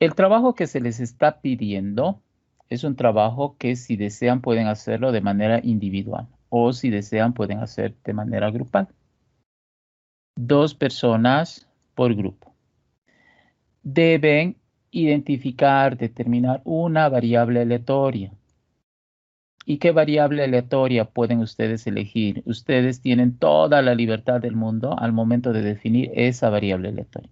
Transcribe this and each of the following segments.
El trabajo que se les está pidiendo es un trabajo que si desean pueden hacerlo de manera individual o si desean pueden hacer de manera grupal. 2 personas por grupo. Deben identificar, determinar una variable aleatoria. ¿Y qué variable aleatoria pueden ustedes elegir? Ustedes tienen toda la libertad del mundo al momento de definir esa variable aleatoria.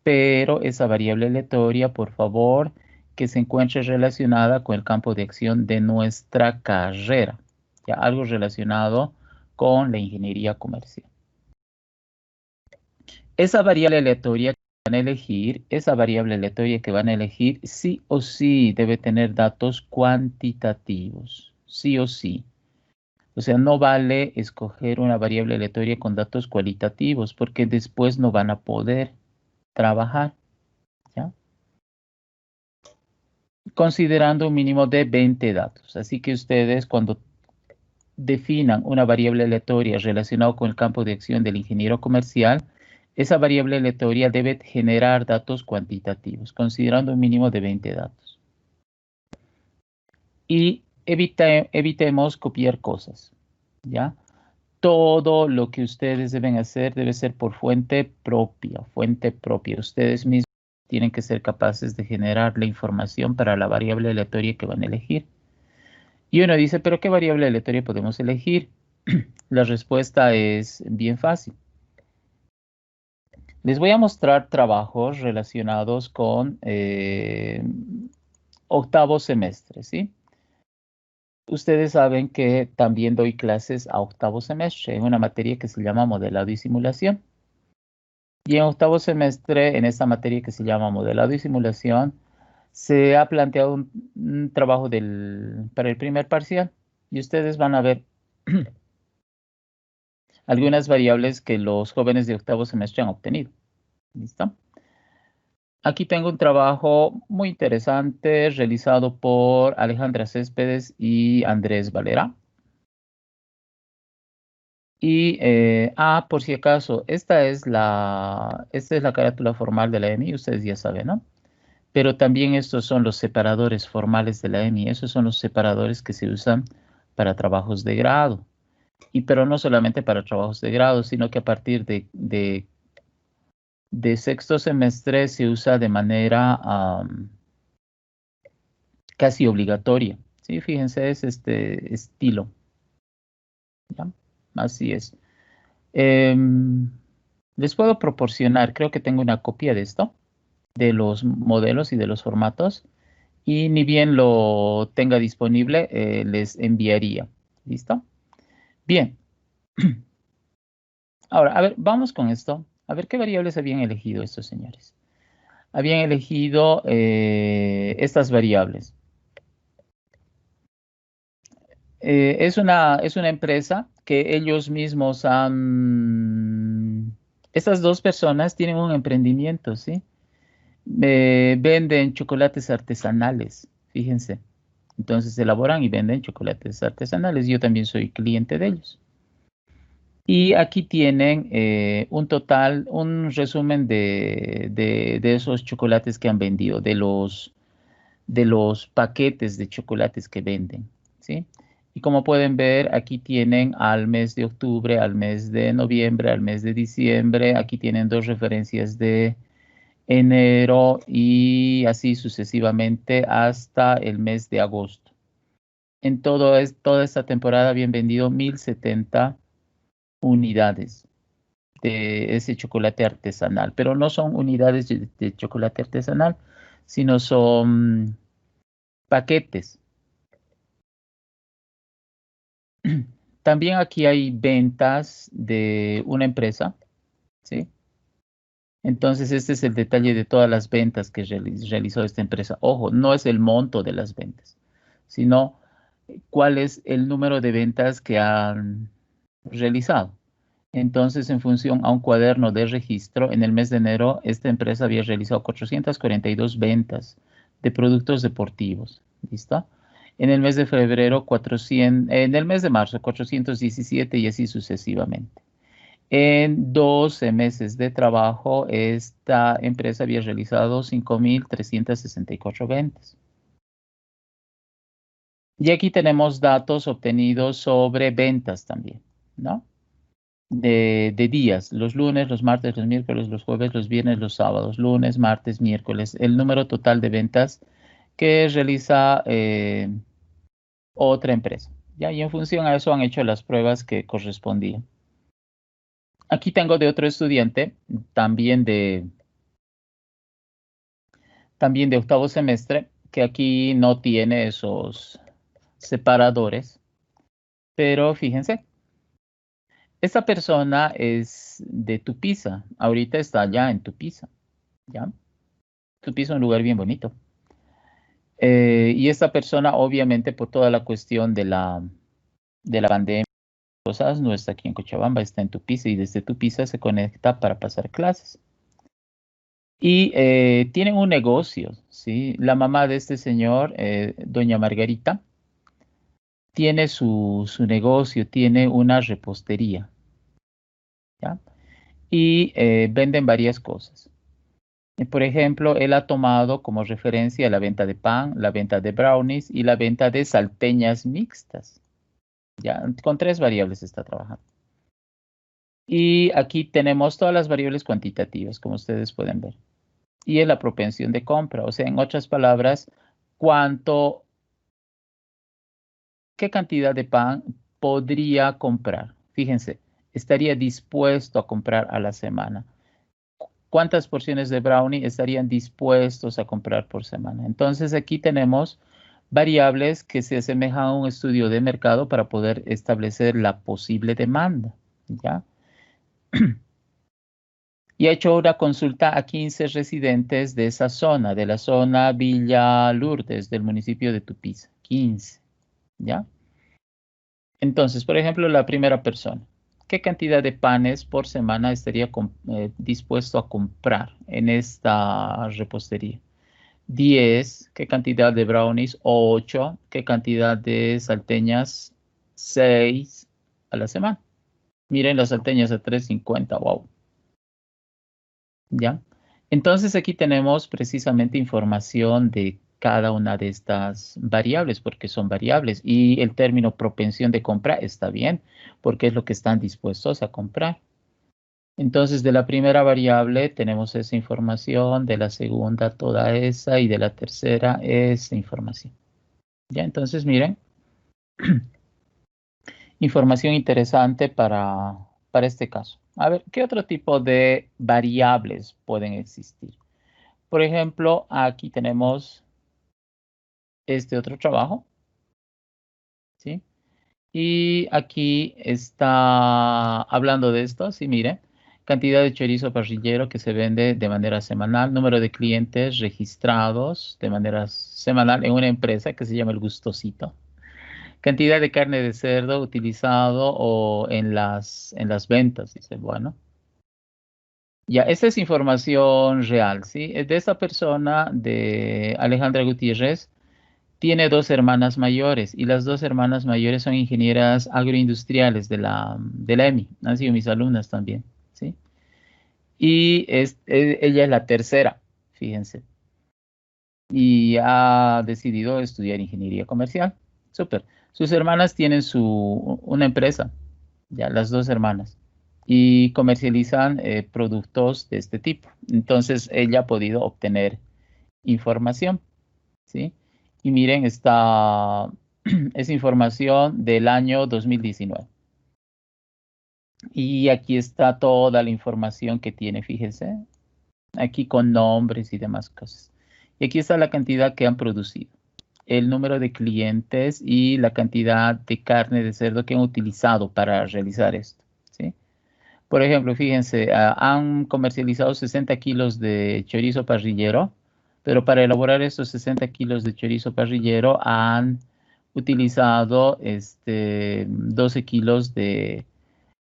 Pero esa variable aleatoria, por favor, que se encuentre relacionada con el campo de acción de nuestra carrera. Ya, algo relacionado con la ingeniería comercial. Esa variable aleatoria que van a elegir, sí o sí debe tener datos cuantitativos, sí o sí. O sea, no vale escoger una variable aleatoria con datos cualitativos porque después no van a poder trabajar, ¿ya? Considerando un mínimo de 20 datos. Así que ustedes cuando definan una variable aleatoria relacionada con el campo de acción del ingeniero comercial, esa variable aleatoria debe generar datos cuantitativos, considerando un mínimo de 20 datos. Y evitemos copiar cosas, ¿ya? Todo lo que ustedes deben hacer debe ser por fuente propia, fuente propia. Ustedes mismos tienen que ser capaces de generar la información para la variable aleatoria que van a elegir. Y uno dice, ¿pero qué variable aleatoria podemos elegir? La respuesta es bien fácil. Les voy a mostrar trabajos relacionados con octavo semestre, ¿sí? Ustedes saben que también doy clases a octavo semestre en una materia que se llama modelado y simulación. Y en octavo semestre, en esta materia que se llama modelado y simulación, se ha planteado un trabajo para el primer parcial. Y ustedes van a ver algunas variables que los jóvenes de octavo semestre han obtenido. ¿Listo? Aquí tengo un trabajo muy interesante realizado por Alejandra Céspedes y Andrés Valera. Y, por si acaso, esta es la carátula formal de la EMI, ustedes ya saben, ¿no? Pero también estos son los separadores formales de la EMI. Esos son los separadores que se usan para trabajos de grado. Pero no solamente para trabajos de grado, sino que a partir de sexto semestre se usa de manera casi obligatoria. Sí, fíjense, es este estilo. ¿Ya? Así es. Em, les puedo proporcionar, creo que tengo una copia de esto, de los modelos y de los formatos. Y ni bien lo tenga disponible, les enviaría. ¿Listo? Bien. Ahora, a ver, vamos con esto. A ver qué variables habían elegido estos señores. Habían elegido estas variables. Es una empresa que ellos mismos han... Estas dos personas tienen un emprendimiento, ¿sí? Venden chocolates artesanales, fíjense. Entonces elaboran y venden chocolates artesanales. Yo también soy cliente de ellos. Y aquí tienen un resumen de esos chocolates que han vendido, de los paquetes de chocolates que venden, ¿sí? Y como pueden ver, aquí tienen al mes de octubre, al mes de noviembre, al mes de diciembre. Aquí tienen dos referencias de enero y así sucesivamente hasta el mes de agosto. En toda esta temporada habían vendido 1070 unidades de ese chocolate artesanal, pero no son unidades de chocolate artesanal, sino son paquetes. También aquí hay ventas de una empresa, ¿sí? Entonces, este es el detalle de todas las ventas que realizó esta empresa. Ojo, no es el monto de las ventas, sino cuál es el número de ventas que han realizado. Entonces, en función a un cuaderno de registro, en el mes de enero, esta empresa había realizado 442 ventas de productos deportivos. ¿Listo? En el mes de febrero, 400, en el mes de marzo, 417 y así sucesivamente. En 12 meses de trabajo, esta empresa había realizado 5.364 ventas. Y aquí tenemos datos obtenidos sobre ventas también, ¿no? De días, los lunes, los martes, los miércoles, los jueves, los viernes, los sábados, lunes, martes, miércoles, el número total de ventas que realiza otra empresa. ¿Ya? Y en función a eso han hecho las pruebas que correspondían. Aquí tengo de otro estudiante, también de octavo semestre, que aquí no tiene esos separadores, pero fíjense, esta persona es de Tupiza, ahorita está allá en Tupiza, ¿ya? Tupiza es un lugar bien bonito. Y esta persona, obviamente, por toda la cuestión de la pandemia, cosas, no está aquí en Cochabamba, está en Tupiza y desde Tupiza se conecta para pasar clases. Y tienen un negocio, ¿sí? La mamá de este señor, doña Margarita, tiene su negocio, tiene una repostería, ¿ya? Y venden varias cosas. Por ejemplo, él ha tomado como referencia la venta de pan, la venta de brownies y la venta de salteñas mixtas. Ya, con 3 variables está trabajando. Y aquí tenemos todas las variables cuantitativas, como ustedes pueden ver. Y es la propensión de compra, o sea, en otras palabras, qué cantidad de pan podría comprar. Fíjense, estaría dispuesto a comprar a la semana. ¿Cuántas porciones de brownie estarían dispuestos a comprar por semana? Entonces aquí tenemos variables que se asemejan a un estudio de mercado para poder establecer la posible demanda, ¿ya? Y ha hecho una consulta a 15 residentes de esa zona, de la zona Villa Lourdes, del municipio de Tupiza. 15, ¿ya? Entonces, por ejemplo, la primera persona. ¿Qué cantidad de panes por semana estaría dispuesto a comprar en esta repostería? 10. ¿Qué cantidad de brownies? 8. ¿Qué cantidad de salteñas? 6 a la semana. Miren las salteñas a 3.50. Wow. ¿Ya? Entonces aquí tenemos precisamente información de cada una de estas variables, porque son variables. Y el término propensión de compra está bien, porque es lo que están dispuestos a comprar. Entonces, de la primera variable tenemos esa información, de la segunda toda esa y de la tercera esa información. Ya, entonces miren, información interesante para este caso. A ver, ¿qué otro tipo de variables pueden existir? Por ejemplo, aquí tenemos este otro trabajo, ¿sí? Y aquí está hablando de esto, sí, mire, cantidad de chorizo parrillero que se vende de manera semanal, número de clientes registrados de manera semanal en una empresa que se llama El Gustosito, cantidad de carne de cerdo utilizado o en las ventas, dice, bueno. Ya, esta es información real, ¿sí? Es de esta persona, de Alejandra Gutiérrez. Tiene 2 hermanas mayores y las 2 hermanas mayores son ingenieras agroindustriales de la EMI. Han sido mis alumnas también, ¿sí? Y ella es la tercera, fíjense. Y ha decidido estudiar ingeniería comercial. Súper. Sus hermanas tienen una empresa, ya las 2 hermanas, y comercializan productos de este tipo. Entonces, ella ha podido obtener información, ¿sí? Y miren, es información del año 2019. Y aquí está toda la información que tiene, fíjense, aquí con nombres y demás cosas. Y aquí está la cantidad que han producido, el número de clientes y la cantidad de carne de cerdo que han utilizado para realizar esto, ¿sí? Por ejemplo, fíjense, han comercializado 60 kilos de chorizo parrillero, pero para elaborar estos 60 kilos de chorizo parrillero han utilizado 12 kilos de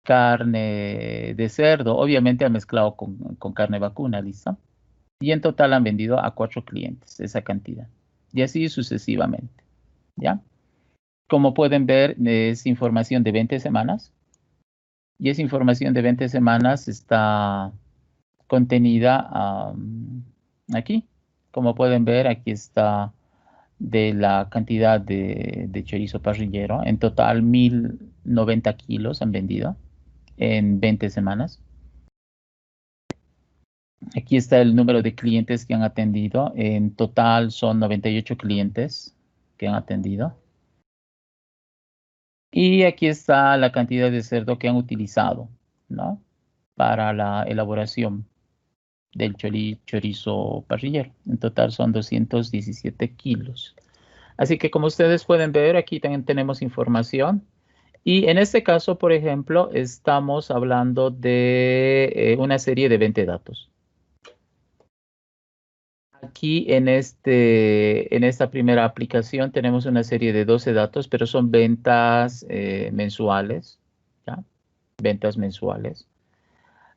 carne de cerdo, obviamente han mezclado con carne vacuna, ¿listo? Y en total han vendido a 4 clientes esa cantidad. Y así sucesivamente, ¿ya? Como pueden ver, es información de 20 semanas. Y esa información de 20 semanas está contenida aquí. Como pueden ver, aquí está de la cantidad de chorizo parrillero. En total, 1090 kilos han vendido en 20 semanas. Aquí está el número de clientes que han atendido. En total son 98 clientes que han atendido. Y aquí está la cantidad de cerdo que han utilizado, ¿no? Para la elaboración del chorizo parrillero. En total son 217 kilos. Así que como ustedes pueden ver, aquí también tenemos información. Y en este caso, por ejemplo, estamos hablando de una serie de 20 datos. Aquí en esta primera aplicación tenemos una serie de 12 datos, pero son ventas mensuales, ¿ya? Ventas mensuales.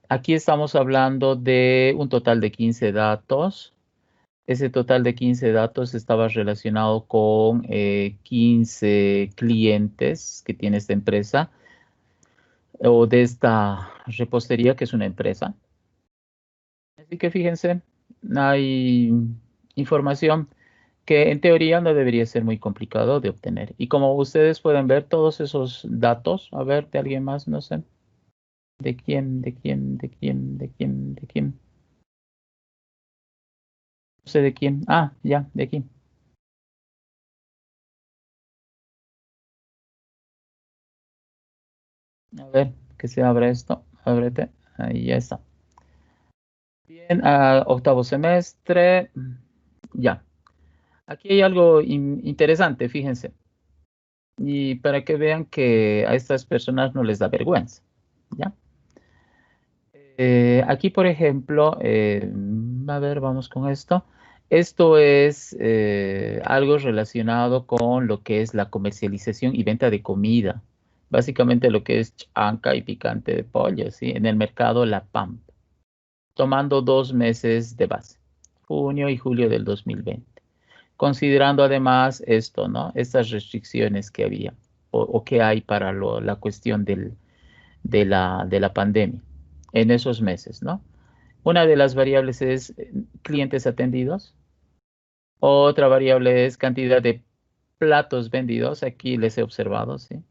Aquí estamos hablando de un total de 15 datos. Ese total de 15 datos estaba relacionado con 15 clientes que tiene esta empresa o de esta repostería que es una empresa. Así que fíjense, hay información que en teoría no debería ser muy complicado de obtener. Y como ustedes pueden ver, todos esos datos, a ver, de alguien más, no sé, de quién, de quién, de quién, de quién, de quién, no sé de quién, ya, de aquí. A ver, que se abra esto, ábrete, ahí ya está. Bien, octavo semestre, ya. Aquí hay algo interesante, fíjense. Y para que vean que a estas personas no les da vergüenza, ¿ya? Aquí, por ejemplo, a ver, vamos con esto. Esto es algo relacionado con lo que es la comercialización y venta de comida. Básicamente lo que es chanca y picante de pollo, ¿sí? En el mercado La Pampa, tomando 2 meses de base, junio y julio del 2020. Considerando además esto, ¿no? Estas restricciones que había o que hay para la cuestión de la pandemia en esos meses, ¿no? Una de las variables es clientes atendidos. Otra variable es cantidad de platos vendidos. Aquí les he observado, ¿sí?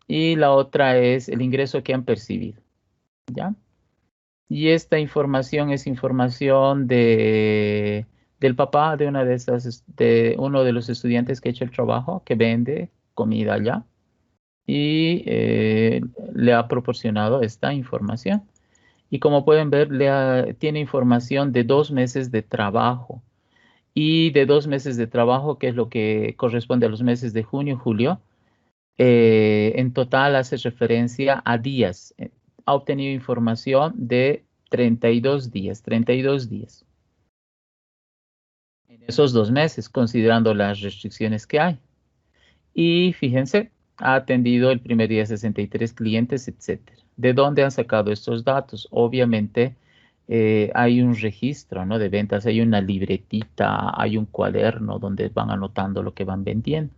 Y la otra es el ingreso que han percibido, ¿ya? Y esta información es información del papá de una de esas, de uno de los estudiantes que ha hecho el trabajo, que vende comida allá. Y le ha proporcionado esta información. Y como pueden ver, tiene información de 2 meses de trabajo. Y de 2 meses de trabajo, que es lo que corresponde a los meses de junio y julio, en total hace referencia a días. Ha obtenido información de 32 días, 32 días. En esos 2 meses, considerando las restricciones que hay. Y fíjense, ha atendido el primer día 63 clientes, etcétera. ¿De dónde han sacado estos datos? Obviamente hay un registro, ¿no? De ventas, hay una libretita, hay un cuaderno donde van anotando lo que van vendiendo.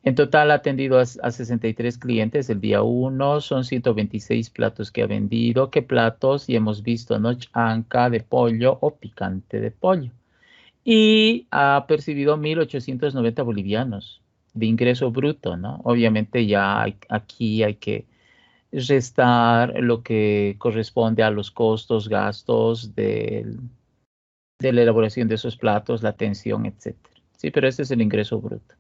En total ha atendido a 63 clientes el día 1, son 126 platos que ha vendido. ¿Qué platos? Y hemos visto, ¿no? Chanca de pollo o picante de pollo. Y ha percibido 1.890 bolivianos de ingreso bruto, ¿no? Obviamente ya aquí hay que restar lo que corresponde a los costos, gastos de la elaboración de esos platos, la atención, etcétera. Sí, pero ese es el ingreso bruto.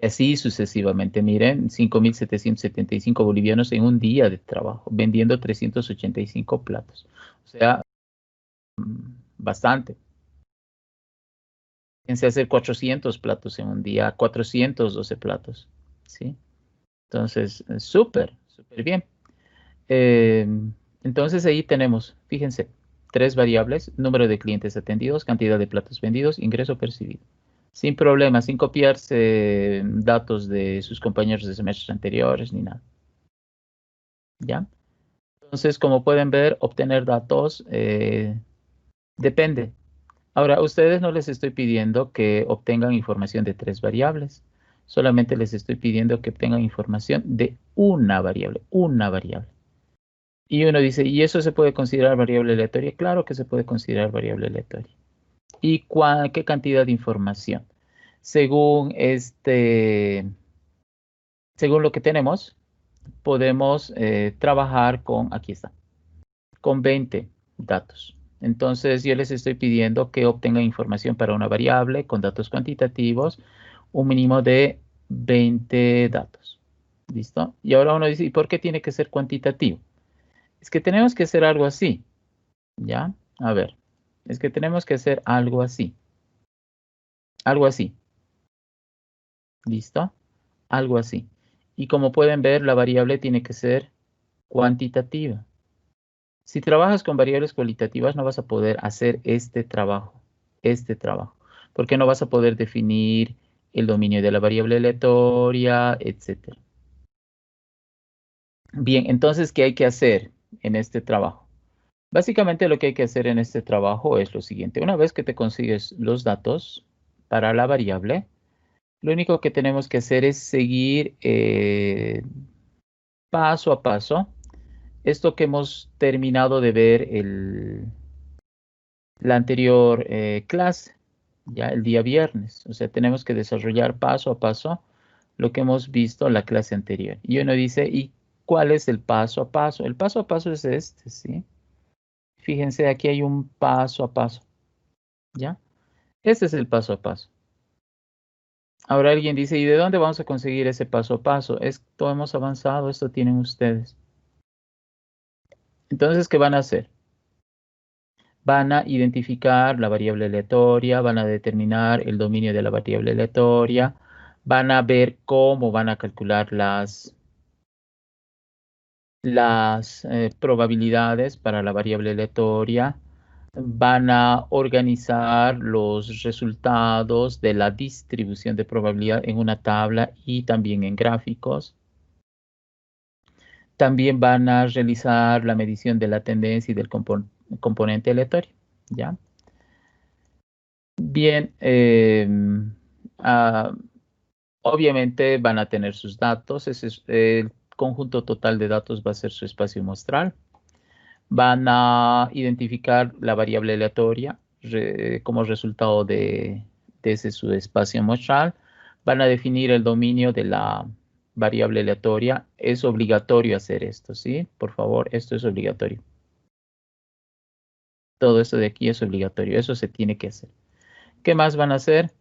Y así sucesivamente, miren, 5.775 bolivianos en un día de trabajo, vendiendo 385 platos. O sea, bastante. Piense hacer 400 platos en un día, 412 platos, ¿sí? Entonces, súper, súper bien. Eh, entonces ahí tenemos, fíjense, 3 variables: número de clientes atendidos, cantidad de platos vendidos, ingreso percibido. Sin problema, sin copiarse datos de sus compañeros de semestres anteriores ni nada. ¿Ya? Entonces, como pueden ver, obtener datos depende. Ahora, a ustedes no les estoy pidiendo que obtengan información de 3 variables. Solamente les estoy pidiendo que obtengan información de una variable, una variable. Y uno dice, ¿y eso se puede considerar variable aleatoria? Claro que se puede considerar variable aleatoria. ¿Y qué cantidad de información? Según según lo que tenemos, podemos trabajar con, aquí está, con 20 datos. Entonces yo les estoy pidiendo que obtengan información para una variable con datos cuantitativos, un mínimo de 20 datos. ¿Listo? Y ahora uno dice, ¿y por qué tiene que ser cuantitativo? Es que tenemos que hacer algo así, ¿ya? A ver, es que tenemos que hacer algo así. Algo así. ¿Listo? Algo así. Y como pueden ver, la variable tiene que ser cuantitativa. Si trabajas con variables cualitativas, no vas a poder hacer este trabajo, porque no vas a poder definir el dominio de la variable aleatoria, etc. Bien, entonces, ¿qué hay que hacer en este trabajo? Básicamente lo que hay que hacer en este trabajo es lo siguiente. Una vez que te consigues los datos para la variable, lo único que tenemos que hacer es seguir paso a paso esto que hemos terminado de ver la anterior clase, ya el día viernes. O sea, tenemos que desarrollar paso a paso lo que hemos visto en la clase anterior. Y uno dice, ¿y cuál es el paso a paso? El paso a paso es este, ¿sí? Fíjense, aquí hay un paso a paso, ¿ya? Este es el paso a paso. Ahora alguien dice, ¿y de dónde vamos a conseguir ese paso a paso? Esto hemos avanzado, esto tienen ustedes. Entonces, ¿qué van a hacer? Van a identificar la variable aleatoria, van a determinar el dominio de la variable aleatoria, van a ver cómo van a calcular las probabilidades para la variable aleatoria, van a organizar los resultados de la distribución de probabilidad en una tabla y también en gráficos. También van a realizar la medición de la tendencia y del componente aleatorio, ¿ya? Bien, ah, obviamente van a tener sus datos, el conjunto total de datos va a ser su espacio muestral. Van a identificar la variable aleatoria como resultado de ese su espacio muestral. Van a definir el dominio de la variable aleatoria. Es obligatorio hacer esto, ¿sí? Por favor, esto es obligatorio. Todo esto de aquí es obligatorio, eso se tiene que hacer. ¿Qué más van a hacer?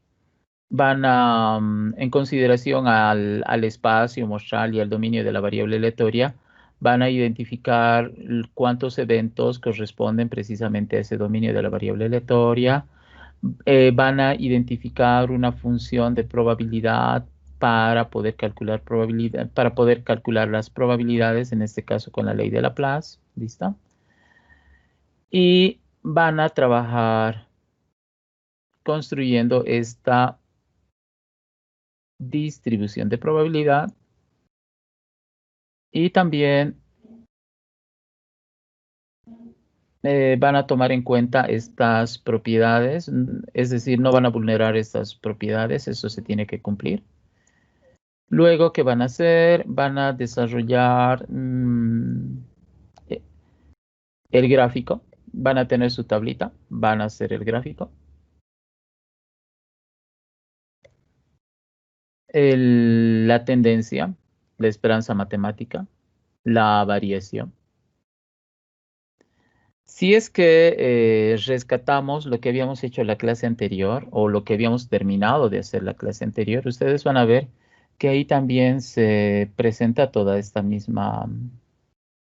Van a, en consideración al espacio muestral y al dominio de la variable aleatoria, van a identificar cuántos eventos corresponden precisamente a ese dominio de la variable aleatoria. Van a identificar una función de probabilidad para poder calcular probabilidad, para poder calcular las probabilidades, en este caso con la ley de Laplace, ¿listo? Y van a trabajar construyendo esta distribución de probabilidad y también van a tomar en cuenta estas propiedades, es decir, no van a vulnerar estas propiedades, eso se tiene que cumplir. Luego, ¿qué van a hacer? Van a desarrollar el gráfico, van a tener su tablita, van a hacer el gráfico. La tendencia, la esperanza matemática, la variación. Si es que rescatamos lo que habíamos hecho en la clase anterior o lo que habíamos terminado de hacer la clase anterior, ustedes van a ver que ahí también se presenta toda esta misma,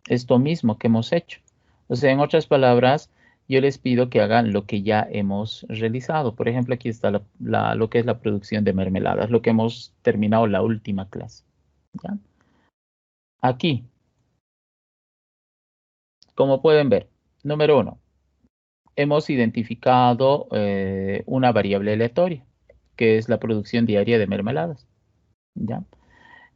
esto mismo que hemos hecho. O sea, en otras palabras, yo les pido que hagan lo que ya hemos realizado. Por ejemplo, aquí está lo que es la producción de mermeladas, lo que hemos terminado la última clase. ¿Ya? Aquí, como pueden ver, número 1. Hemos identificado una variable aleatoria, que es la producción diaria de mermeladas. ¿Ya?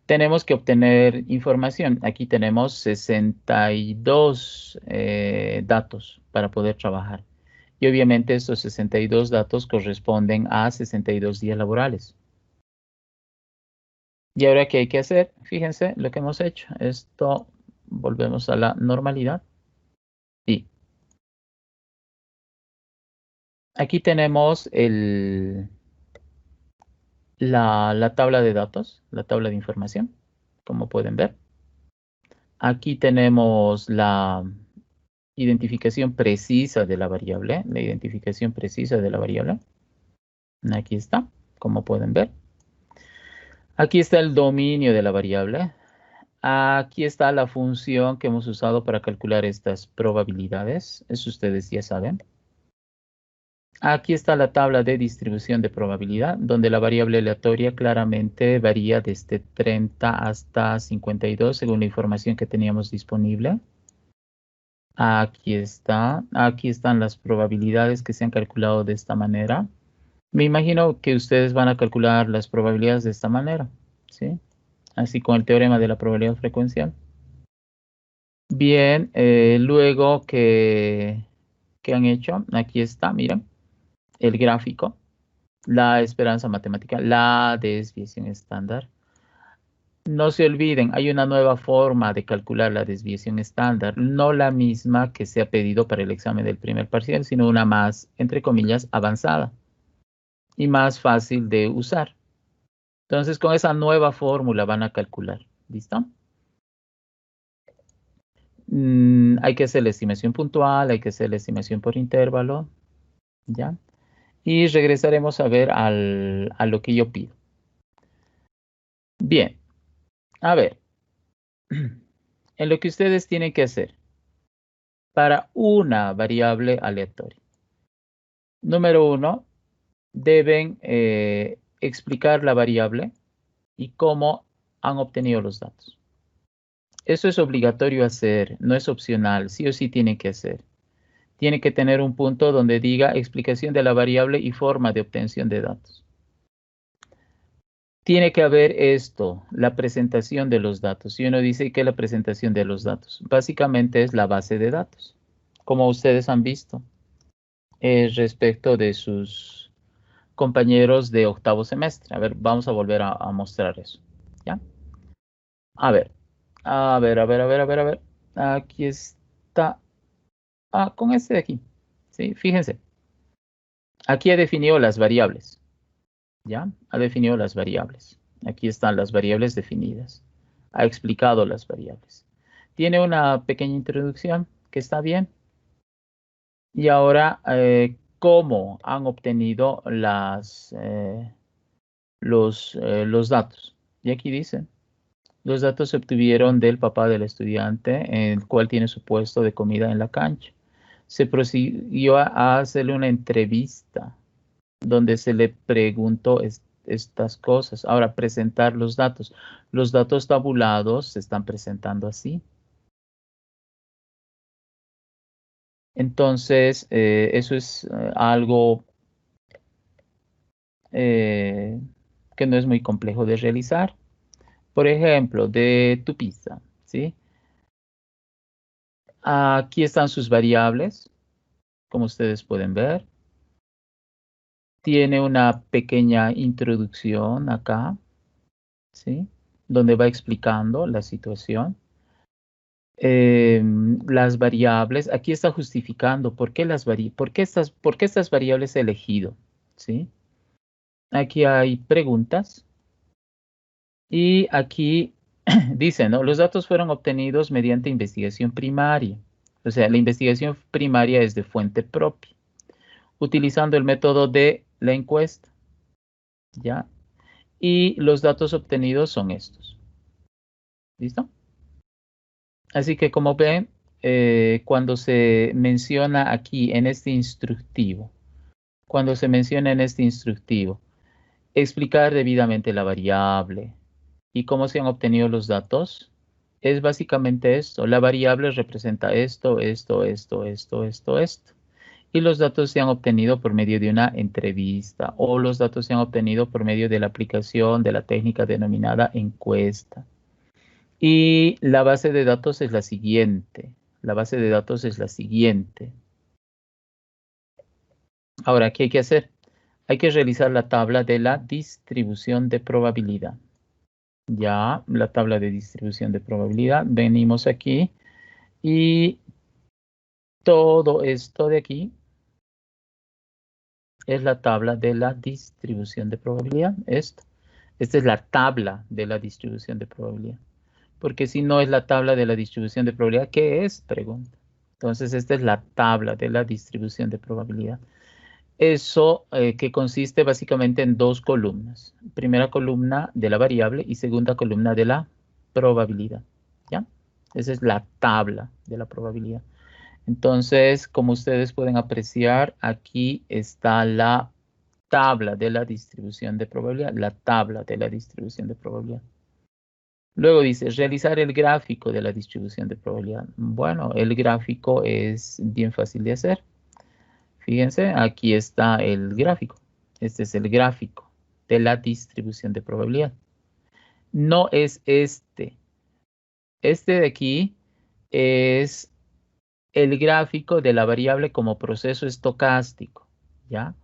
Tenemos que obtener información. Aquí tenemos 62 datos para poder trabajar. Y obviamente estos 62 datos corresponden a 62 días laborales. Y ahora, ¿qué hay que hacer? Fíjense lo que hemos hecho. Esto, volvemos a la normalidad. Y aquí tenemos la tabla de datos, la tabla de información, como pueden ver. Aquí tenemos la identificación precisa de la variable, la identificación precisa de la variable. Aquí está, como pueden ver. Aquí está el dominio de la variable. Aquí está la función que hemos usado para calcular estas probabilidades. Eso ustedes ya saben. Aquí está la tabla de distribución de probabilidad, donde la variable aleatoria claramente varía desde 30 hasta 52 según la información que teníamos disponible. Aquí está. Aquí están las probabilidades que se han calculado de esta manera. Me imagino que ustedes van a calcular las probabilidades de esta manera, ¿sí? Así con el teorema de la probabilidad frecuencial. Bien, luego que han hecho, aquí está, miren, el gráfico, la esperanza matemática, la desviación estándar. No se olviden, hay una nueva forma de calcular la desviación estándar, no la misma que se ha pedido para el examen del primer parcial, sino una más, entre comillas, avanzada y más fácil de usar. Entonces, con esa nueva fórmula van a calcular. ¿Listo? Hay que hacer la estimación puntual, hay que hacer la estimación por intervalo, ¿ya? Y regresaremos a ver a lo que yo pido. Bien, a ver, en lo que ustedes tienen que hacer para una variable aleatoria. Número uno, deben explicar la variable y cómo han obtenido los datos. Eso es obligatorio hacer, no es opcional, sí o sí tienen que hacer. Tiene que tener un punto donde diga explicación de la variable y forma de obtención de datos. Tiene que haber esto, la presentación de los datos. Y uno dice que la presentación de los datos básicamente es la base de datos, como ustedes han visto respecto de sus compañeros de octavo semestre. A ver, vamos a volver a mostrar eso. ¿Ya? A ver, a ver, a ver, a ver, a ver, a ver. Aquí está. Ah, con este de aquí. ¿Sí? Fíjense. Aquí he definido las variables. ¿Ya? Ha definido las variables. Aquí están las variables definidas. Ha explicado las variables. Tiene una pequeña introducción que está bien. Y ahora, ¿cómo han obtenido los datos? Y aquí dice, los datos se obtuvieron del papá del estudiante, el cual tiene su puesto de comida en la cancha. Se prosiguió a hacerle una entrevista donde se le preguntó estas cosas. Ahora, presentar los datos. Los datos tabulados se están presentando así. Entonces, eso es algo que no es muy complejo de realizar. Por ejemplo, de tu pizza, ¿sí? Aquí están sus variables, como ustedes pueden ver. Tiene una pequeña introducción acá, ¿sí? Donde va explicando la situación. Las variables, aquí está justificando por qué por qué estas variables he elegido, ¿sí? Aquí hay preguntas y aquí dice, ¿no? Los datos fueron obtenidos mediante investigación primaria. O sea, la investigación primaria es de fuente propia, utilizando el método de la encuesta, ¿ya? Y los datos obtenidos son estos. ¿Listo? Así que como ven, cuando se menciona aquí en este instructivo, cuando se menciona en este instructivo, explicar debidamente la variable y cómo se han obtenido los datos, es básicamente esto. La variable representa esto, esto, esto, esto, esto, esto. Y los datos se han obtenido por medio de una entrevista o los datos se han obtenido por medio de la aplicación de la técnica denominada encuesta. Y la base de datos es la siguiente. La base de datos es la siguiente. Ahora, ¿qué hay que hacer? Hay que realizar la tabla de la distribución de probabilidad. ya la tabla de distribución de probabilidad. Venimos aquí y todo esto de aquí es la tabla de la distribución de probabilidad. Esta es la tabla de la distribución de probabilidad. Porque si no es la tabla de la distribución de probabilidad, ¿qué es? Pregunta. Entonces, esta es la tabla de la distribución de probabilidad. Eso que consiste básicamente en dos columnas. Primera columna de la variable y segunda columna de la probabilidad. ¿Ya? Esa es la tabla de la probabilidad. Entonces, como ustedes pueden apreciar, aquí está la tabla de la distribución de probabilidad. La tabla de la distribución de probabilidad. Luego dice, realizar el gráfico de la distribución de probabilidad. Bueno, el gráfico es bien fácil de hacer. Fíjense, aquí está el gráfico. Este es el gráfico de la distribución de probabilidad. No es este. Este de aquí es el gráfico de la variable como proceso estocástico, ¿ya?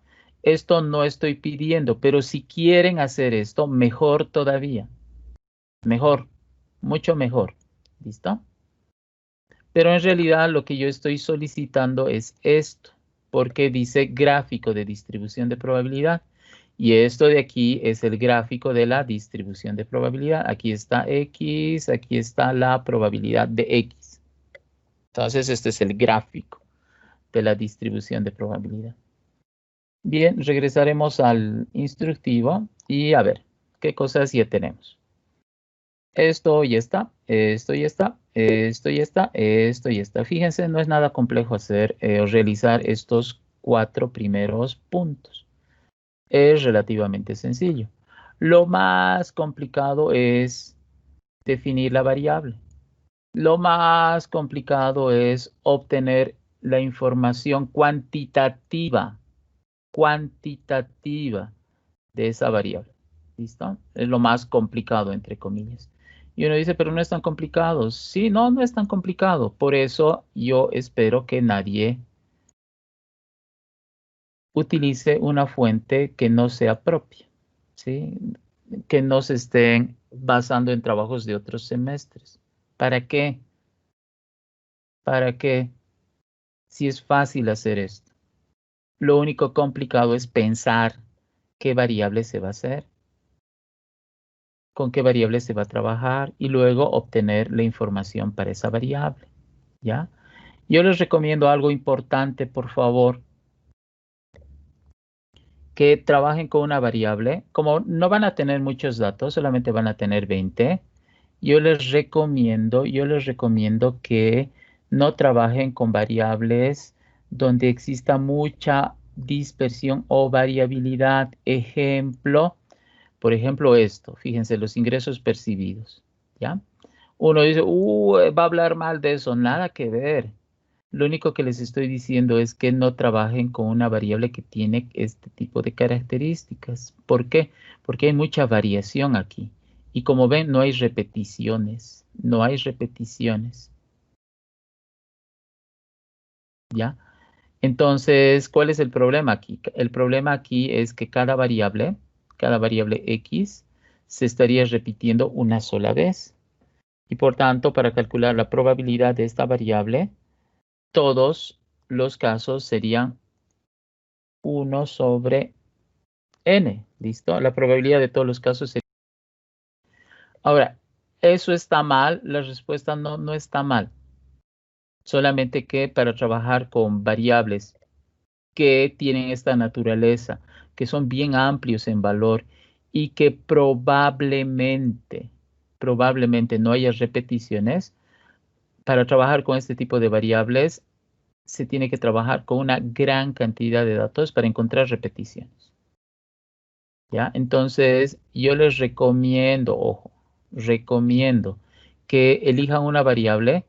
Esto no estoy pidiendo, pero si quieren hacer esto, mejor todavía. Mejor, mucho mejor. ¿Listo? Pero en realidad lo que yo estoy solicitando es esto, porque dice gráfico de distribución de probabilidad. Y esto de aquí es el gráfico de la distribución de probabilidad. Aquí está X, aquí está la probabilidad de X. Entonces, este es el gráfico de la distribución de probabilidad. Bien, regresaremos al instructivo y a ver, ¿qué cosas ya tenemos? Esto ya está, esto ya está, esto ya está, esto ya está. Fíjense, no es nada complejo hacer o realizar estos 4 primeros puntos. Es relativamente sencillo. Lo más complicado es definir la variable. Lo más complicado es obtener la información cuantitativa de esa variable. ¿Listo? Es lo más complicado, entre comillas. Y uno dice, pero no es tan complicado. Sí, no, no es tan complicado. Por eso yo espero que nadie utilice una fuente que no sea propia, ¿sí? Que no se estén basando en trabajos de otros semestres. ¿Para qué? ¿Para qué? Si es fácil hacer esto. Lo único complicado es pensar qué variable se va a hacer, con qué variable se va a trabajar y luego obtener la información para esa variable, ¿ya? Yo les recomiendo algo importante, por favor, que trabajen con una variable. Como no van a tener muchos datos, solamente van a tener 20, yo les recomiendo que no trabajen con variables donde exista mucha dispersión o variabilidad. Por ejemplo esto, fíjense, los ingresos percibidos, ¿ya? Uno dice, va a hablar mal de eso, nada que ver. Lo único que les estoy diciendo es que no trabajen con una variable que tiene este tipo de características. ¿Por qué? Porque hay mucha variación aquí. Y como ven, no hay repeticiones. No hay repeticiones. ¿Ya? Entonces, ¿cuál es el problema aquí? El problema aquí es que cada variable X, se estaría repitiendo una sola vez. Y por tanto, para calcular la probabilidad de esta variable, todos los casos serían 1 sobre n. ¿Listo? La probabilidad de todos los casos sería. Ahora, ¿eso está mal? La respuesta no está mal. Solamente que para trabajar con variables que tienen esta naturaleza, que son bien amplios en valor y que probablemente no haya repeticiones, para trabajar con este tipo de variables se tiene que trabajar con una gran cantidad de datos para encontrar repeticiones. ¿Ya? Entonces, yo les recomiendo, ojo, recomiendo que elijan una variable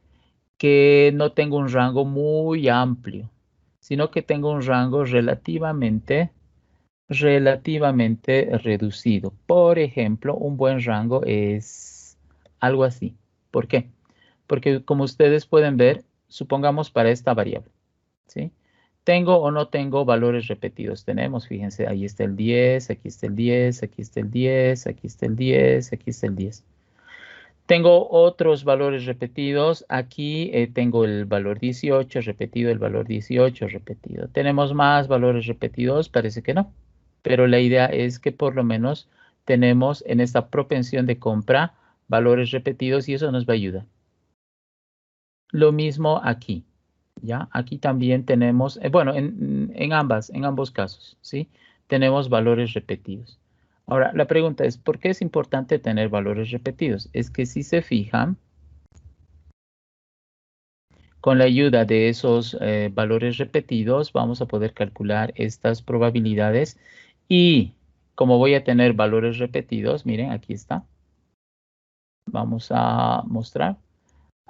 que no tenga un rango muy amplio, sino que tenga un rango relativamente reducido. Por ejemplo, un buen rango es algo así. ¿Por qué? Porque como ustedes pueden ver, supongamos para esta variable, ¿sí? ¿Tengo o no tengo valores repetidos? Tenemos, fíjense, ahí está el 10, aquí está el 10, aquí está el 10, aquí está el 10, aquí está el 10. Tengo otros valores repetidos. Aquí tengo el valor 18 repetido, el valor 18 repetido. ¿Tenemos más valores repetidos? Parece que no. Pero la idea es que por lo menos tenemos en esta propensión de compra valores repetidos y eso nos va a ayudar. Lo mismo aquí. ¿Ya? Aquí también tenemos, bueno, en ambos casos, ¿sí? Tenemos valores repetidos. Ahora, la pregunta es, ¿por qué es importante tener valores repetidos? Es que si se fijan, con la ayuda de esos valores repetidos, vamos a poder calcular estas probabilidades y como voy a tener valores repetidos, miren, aquí está. Vamos a mostrar.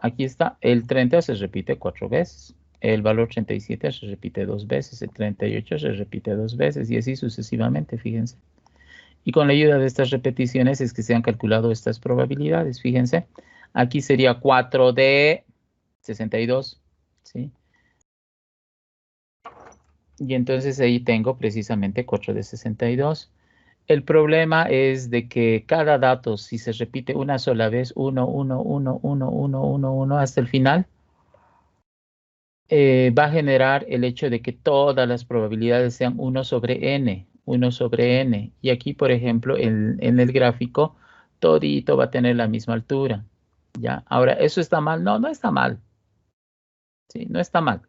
Aquí está, el 30 se repite 4 veces. El valor 37 se repite 2 veces. El 38 se repite 2 veces y así sucesivamente, fíjense. Y con la ayuda de estas repeticiones es que se han calculado estas probabilidades. Fíjense, aquí sería 4 de 62, ¿sí? Y entonces ahí tengo precisamente 4 de 62. El problema es de que cada dato, si se repite una sola vez, 1, 1, 1, 1, 1, 1, 1, hasta el final, va a generar el hecho de que todas las probabilidades sean 1 sobre n, 1 sobre n. Y aquí, por ejemplo, en el gráfico, todito va a tener la misma altura. ¿Ya? Ahora, ¿eso está mal? No, no está mal. Sí, no está mal.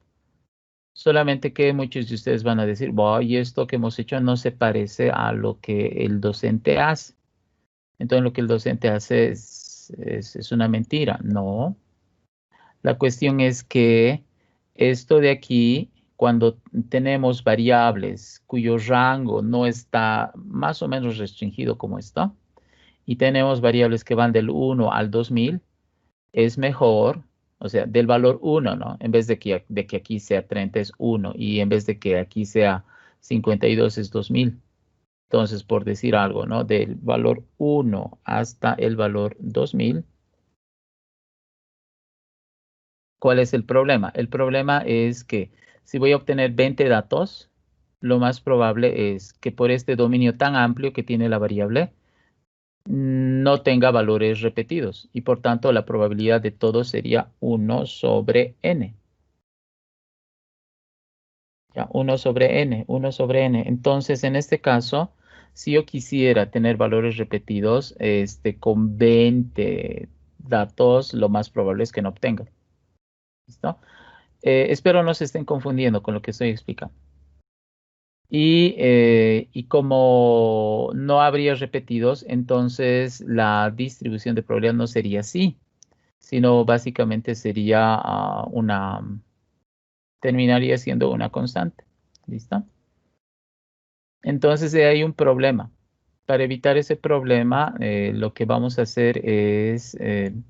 Solamente que muchos de ustedes van a decir, y esto que hemos hecho no se parece a lo que el docente hace. Entonces, lo que el docente hace es una mentira. No. La cuestión es que esto de aquí, cuando tenemos variables cuyo rango no está más o menos restringido como está, y tenemos variables que van del 1 al 2000, es mejor, o sea, del valor 1, ¿no? En vez de que aquí sea 30 es 1 y en vez de que aquí sea 52 es 2000. Entonces, por decir algo, ¿no? Del valor 1 hasta el valor 2000. ¿Cuál es el problema? El problema es que si voy a obtener 20 datos, lo más probable es que por este dominio tan amplio que tiene la variable, no tenga valores repetidos y por tanto la probabilidad de todo sería 1 sobre n. Ya, 1 sobre n, 1 sobre n. Entonces, en este caso, si yo quisiera tener valores repetidos con 20 datos, lo más probable es que no obtenga. ¿Listo? Espero no se estén confundiendo con lo que estoy explicando. Y como no habría repetidos, entonces la distribución de probabilidad no sería así, sino básicamente sería terminaría siendo una constante. ¿Listo? Entonces hay un problema. Para evitar ese problema, lo que vamos a hacer es, en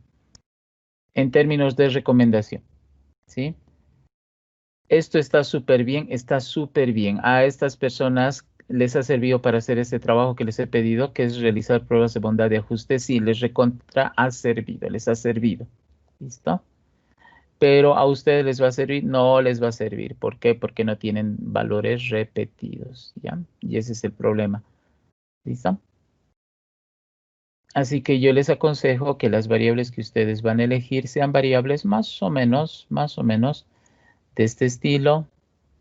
términos de recomendación, ¿sí? Esto está súper bien, está súper bien. A estas personas les ha servido para hacer este trabajo que les he pedido, que es realizar pruebas de bondad de ajuste. Sí, les recontra ha servido, les ha servido. ¿Listo? Pero a ustedes les va a servir, no les va a servir. ¿Por qué? Porque no tienen valores repetidos, ¿ya? Y ese es el problema. ¿Listo? Así que yo les aconsejo que las variables que ustedes van a elegir sean variables más o menos de este estilo,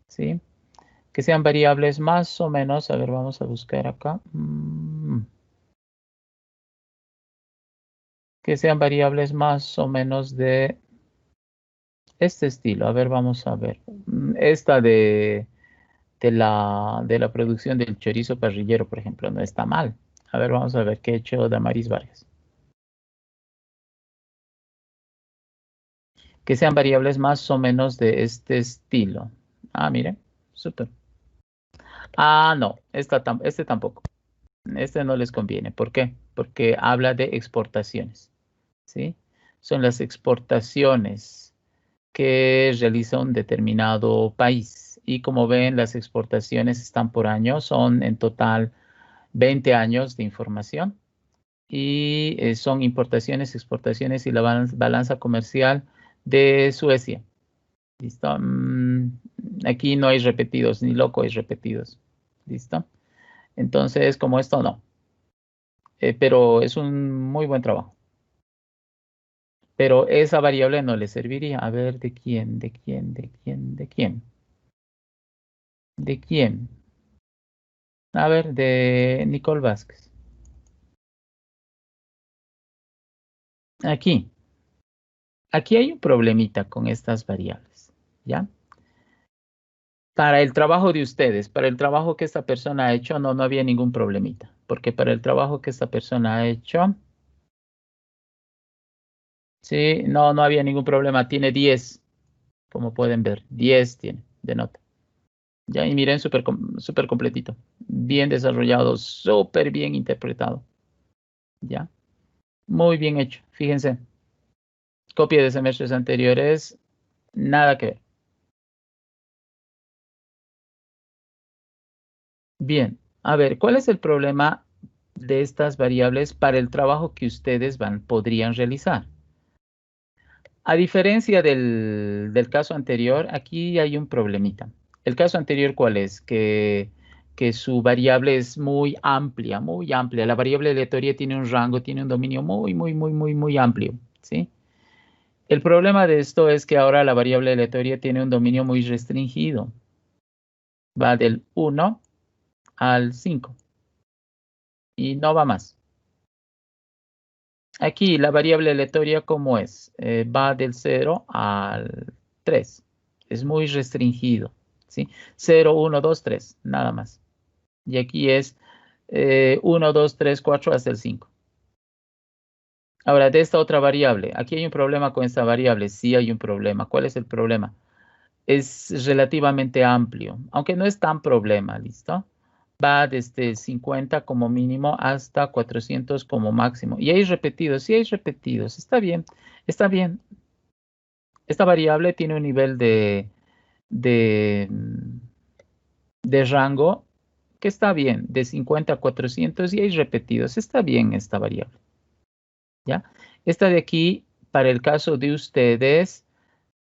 ¿sí? Que sean variables más o menos, a ver, vamos a buscar acá. Que sean variables más o menos de este estilo. A ver, vamos a ver. Esta de la producción del chorizo parrillero, por ejemplo, no está mal. A ver, vamos a ver qué ha hecho Damaris Vargas. Que sean variables más o menos de este estilo. Ah, miren, súper. Ah, no, este tampoco. Este no les conviene. ¿Por qué? Porque habla de exportaciones, ¿sí? Son las exportaciones que realiza un determinado país. Y como ven, las exportaciones están por año, son en total 20 años de información. Y son importaciones, exportaciones y la balanza comercial de Suecia. ¿Listo? Aquí no hay repetidos, ni loco hay repetidos. ¿Listo? Entonces, como esto no. Pero es un muy buen trabajo. Pero esa variable no le serviría. A ver, ¿de quién? ¿De quién? ¿De quién? ¿De quién? ¿De quién? A ver, de Nicole Vázquez. Aquí. Aquí hay un problemita con estas variables. ¿Ya? Para el trabajo de ustedes, para el trabajo que esta persona ha hecho, no había ningún problemita. Porque para el trabajo que esta persona ha hecho, sí, no había ningún problema. Tiene 10, como pueden ver. 10 tiene de nota. Ya, y miren, súper completito. Bien desarrollado, súper bien interpretado. Ya, muy bien hecho. Fíjense, copia de semestres anteriores, nada que ver. Bien, a ver, ¿cuál es el problema de estas variables para el trabajo que ustedes podrían realizar? A diferencia del caso anterior, aquí hay un problemita. El caso anterior, ¿cuál es? Que su variable es muy amplia, muy amplia. La variable aleatoria tiene un rango, tiene un dominio muy amplio, ¿sí? El problema de esto es que ahora la variable aleatoria tiene un dominio muy restringido. Va del 1 al 5 y no va más. Aquí la variable aleatoria, ¿cómo es? Va del 0 al 3. Es muy restringido, ¿sí? 0, 1, 2, 3, nada más. Y aquí es 1, 2, 3, 4 hasta el 5. Ahora, de esta otra variable, aquí hay un problema con esta variable. Sí hay un problema. ¿Cuál es el problema? Es relativamente amplio, aunque no es tan problema, ¿listo? Va desde 50 como mínimo hasta 400 como máximo. Y hay repetidos, sí hay repetidos. Está bien, está bien. Esta variable tiene un nivel de, de rango que está bien, de 50 a 400 y hay repetidos. Está bien esta variable, ¿ya? Esta de aquí, para el caso de ustedes,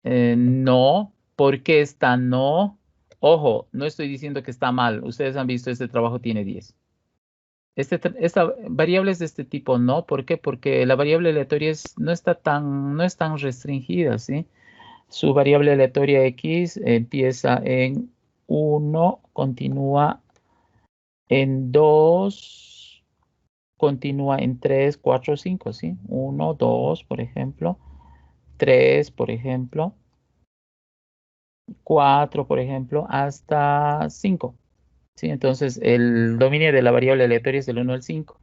no. ¿Por qué está no? Ojo, no estoy diciendo que está mal. Ustedes han visto, este trabajo tiene 10. Esta variable es de este tipo, no. ¿Por qué? Porque la variable aleatoria no es tan restringida, ¿sí? Su variable aleatoria x empieza en 1, continúa en 2, continúa en 3, 4, 5, ¿sí? 1, 2, por ejemplo. 3, por ejemplo. 4, por ejemplo, hasta 5. ¿Sí? Entonces, el dominio de la variable aleatoria es del 1 al 5.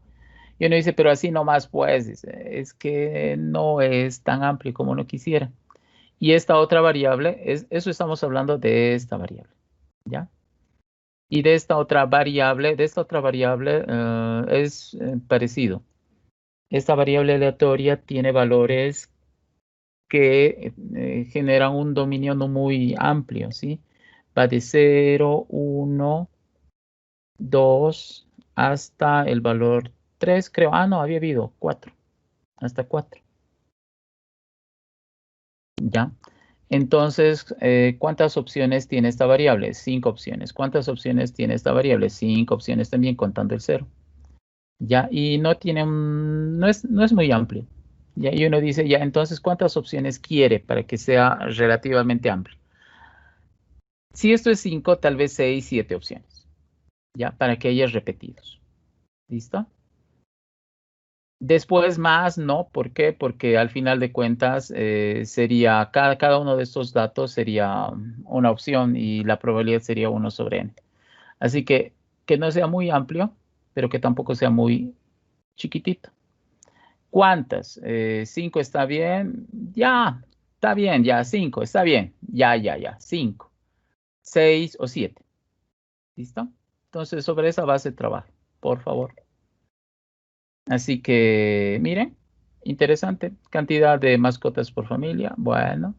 Y uno dice, pero así nomás, pues, dice, es que no es tan amplio como uno quisiera. Y esta otra variable, eso estamos hablando de esta variable, ¿ya? Y de esta otra variable es parecido. Esta variable aleatoria tiene valores que generan un dominio no muy amplio, ¿sí? Va de 0, 1, 2, hasta el valor 3, creo. Ah, no, había habido 4, hasta 4, ¿ya? Entonces, ¿cuántas opciones tiene esta variable? 5 opciones. ¿Cuántas opciones tiene esta variable? 5 opciones también, contando el 0. ¿Ya? Y no es muy amplio. ¿Ya? Y uno dice, ya, entonces, ¿cuántas opciones quiere para que sea relativamente amplio? Si esto es 5, tal vez 6, 7 opciones, ¿ya? Para que haya repetidos. ¿Listo? Después más, no. ¿Por qué? Porque al final de cuentas sería, cada uno de estos datos sería una opción y la probabilidad sería 1 sobre n. Así que no sea muy amplio, pero que tampoco sea muy chiquitito. ¿Cuántas? 5 está bien. Ya, está bien, ya, 5, está bien. Ya, 5, 6 o 7. ¿Listo? Entonces, sobre esa base trabaja, por favor. Así que, miren, interesante. Cantidad de mascotas por familia. Bueno.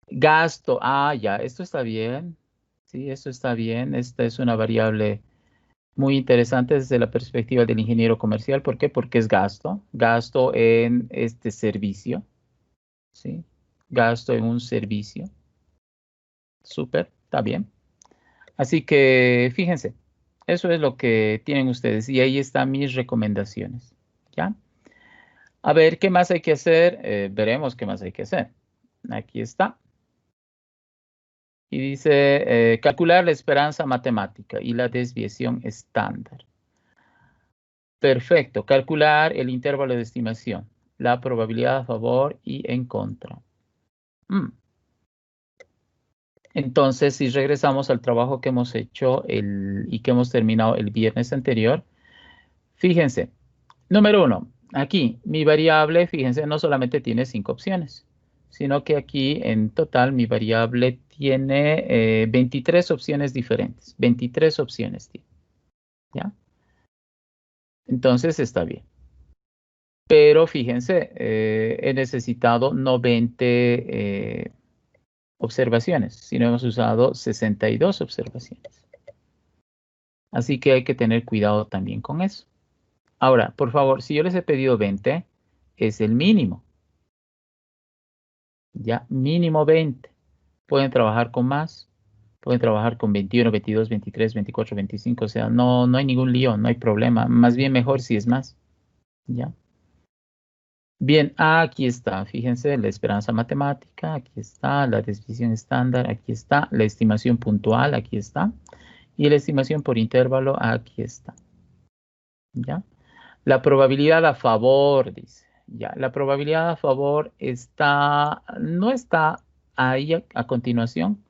Gasto. Ah, ya, esto está bien. Sí, esto está bien. Esta es una variable muy interesante desde la perspectiva del ingeniero comercial. ¿Por qué? Porque es gasto. Gasto en este servicio. ¿Sí? Gasto en un servicio. Súper, está bien. Así que fíjense, eso es lo que tienen ustedes y ahí están mis recomendaciones. ¿Ya? A ver, ¿qué más hay que hacer? Veremos qué más hay que hacer. Aquí está. Y dice, calcular la esperanza matemática y la desviación estándar. Perfecto. Calcular el intervalo de estimación, la probabilidad a favor y en contra. Entonces, si regresamos al trabajo que hemos hecho y que hemos terminado el viernes anterior, fíjense, número 1, aquí mi variable, fíjense, no solamente tiene 5 opciones, sino que aquí en total mi variable tiene 23 opciones diferentes. 23 opciones tiene. ¿Ya? Entonces está bien. Pero fíjense, he necesitado no 20 observaciones, sino hemos usado 62 observaciones. Así que hay que tener cuidado también con eso. Ahora, por favor, si yo les he pedido 20, es el mínimo. Ya, mínimo 20. Pueden trabajar con más, pueden trabajar con 21, 22, 23, 24, 25. O sea, no hay ningún lío, no hay problema. Más bien mejor si es más. ¿Ya? Bien, aquí está. Fíjense, la esperanza matemática. Aquí está la desviación estándar. Aquí está la estimación puntual. Aquí está. Y la estimación por intervalo. Aquí está. ¿Ya? La probabilidad a favor, dice. Ya, la probabilidad a favor no está ahí a continuación,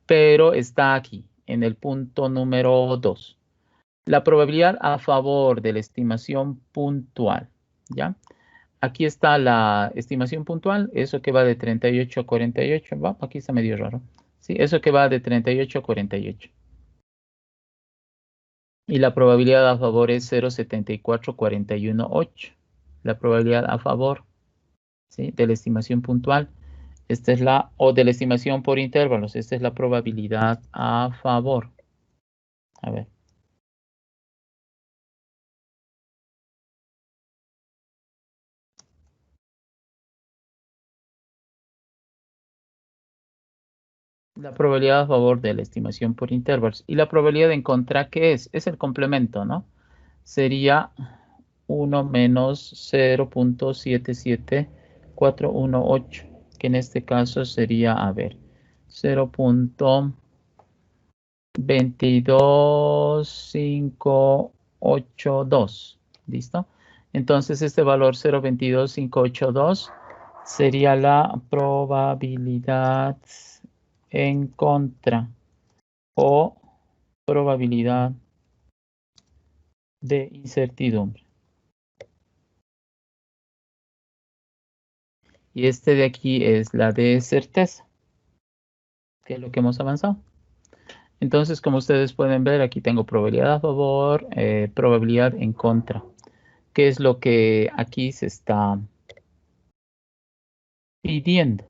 pero está aquí, en el punto número 2. La probabilidad a favor de la estimación puntual, ¿ya? Aquí está la estimación puntual, eso que va de 38 a 48, va, aquí está medio raro. Sí, eso que va de 38 a 48. Y la probabilidad a favor es 0,7441,8. La probabilidad a favor, ¿sí?, de la estimación puntual. Esta es o de la estimación por intervalos. Esta es la probabilidad a favor. A ver. La probabilidad a favor de la estimación por intervalos. Y la probabilidad en contra, ¿qué es? Es el complemento, ¿no? Sería 1 menos 0,77418, que en este caso sería, a ver, 0,22582. ¿Listo? Entonces este valor 0,22582 sería la probabilidad en contra o probabilidad de incertidumbre. Y este de aquí es la de certeza, que es lo que hemos avanzado. Entonces, como ustedes pueden ver, aquí tengo probabilidad a favor, probabilidad en contra. ¿Qué es lo que aquí se está pidiendo?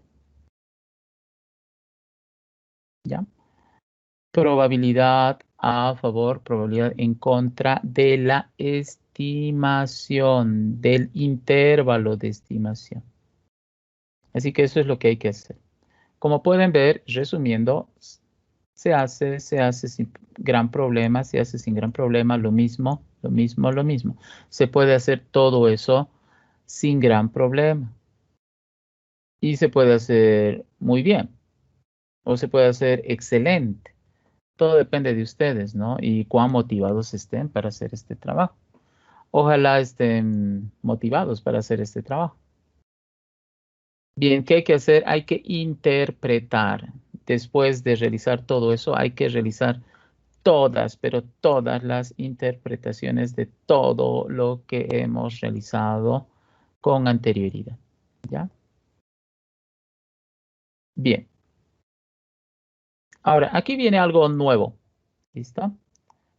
¿Ya? Probabilidad a favor, probabilidad en contra de la estimación, del intervalo de estimación. Así que eso es lo que hay que hacer. Como pueden ver, resumiendo, se hace sin gran problema, se hace sin gran problema, lo mismo. Se puede hacer todo eso sin gran problema. Y se puede hacer muy bien, o se puede hacer excelente. Todo depende de ustedes, ¿no? Y cuán motivados estén para hacer este trabajo. Ojalá estén motivados para hacer este trabajo. Bien, ¿qué hay que hacer? Hay que interpretar. Después de realizar todo eso, hay que realizar todas, pero todas las interpretaciones de todo lo que hemos realizado con anterioridad. ¿Ya? Bien. Ahora, aquí viene algo nuevo. ¿Listo?